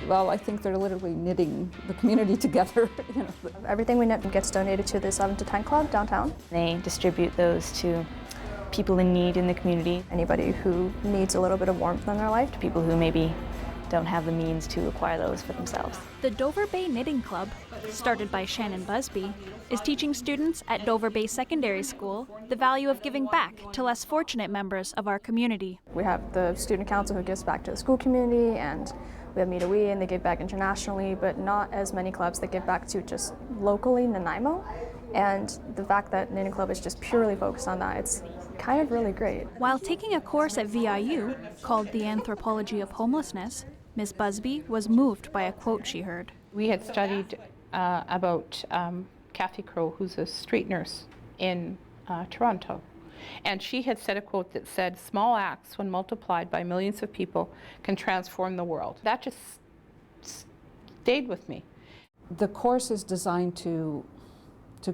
Well, I think they're literally knitting the community together. Everything we knit gets donated to the 7 to 10 Club downtown. They distribute those to people in need in the community. Anybody who needs a little bit of warmth in their life. To people who maybe don't have the means to acquire those for themselves. The Dover Bay Knitting Club, started by Shannon Busby, is teaching students at Dover Bay Secondary School the value of giving back to less fortunate members of our community. We have the student council who gives back to the school community, and we have Meet a Wee, and they give back internationally, but not as many clubs that give back to just locally Nanaimo. And the fact that Knitting Club is just purely focused on that, it's kind of really great. While taking a course at VIU called The Anthropology of Homelessness, Ms. Busby was moved by a quote she heard. We had studied about Kathy Crow, who's a street nurse in Toronto. And she had said a quote that said, "Small acts, when multiplied by millions of people, can transform the world." That just stayed with me. The course is designed to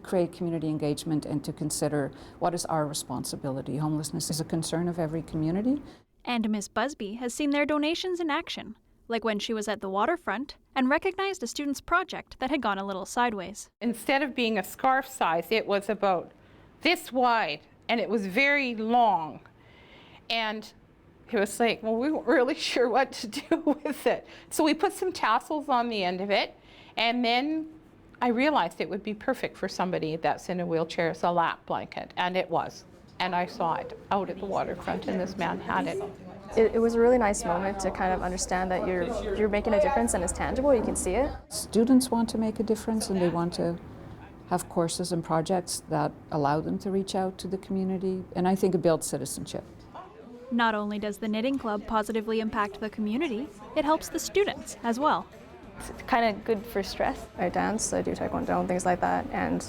create community engagement and to consider what is our responsibility. Homelessness is a concern of every community. And Ms. Busby has seen their donations in action, like when she was at the waterfront and recognized a student's project that had gone a little sideways. Instead of being a scarf size, it was about this wide, and it was very long. And it was like, well, we weren't really sure what to do with it. So we put some tassels on the end of it, and then I realized it would be perfect for somebody that's in a wheelchair as a lap blanket, and it was. And I saw it out at the waterfront, and this man had it. It was a really nice moment to kind of understand that you're making a difference and it's tangible, you can see it. Students want to make a difference, and they want to have courses and projects that allow them to reach out to the community, and I think it builds citizenship. Not only does the Knitting Club positively impact the community, it helps the students as well. It's kind of good for stress. I dance, I do taekwondo and things like that, and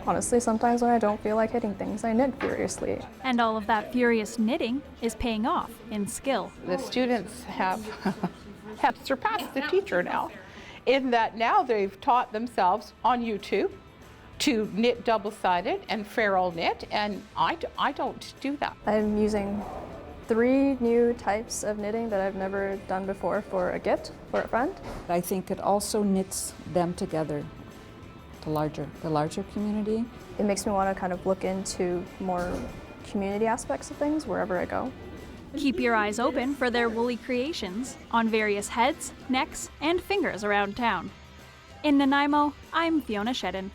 honestly, sometimes when I don't feel like hitting things, I knit furiously. And all of that furious knitting is paying off in skill. The students have surpassed the teacher now, in that now they've taught themselves on YouTube to knit double-sided and ferrule knit, and I don't do that. I'm using 3 new types of knitting that I've never done before for a gift for a friend. I think it also knits them together, the larger community. It makes me want to kind of look into more community aspects of things wherever I go. Keep your eyes open for their woolly creations on various heads, necks, and fingers around town. In Nanaimo, I'm Fiona Shedden.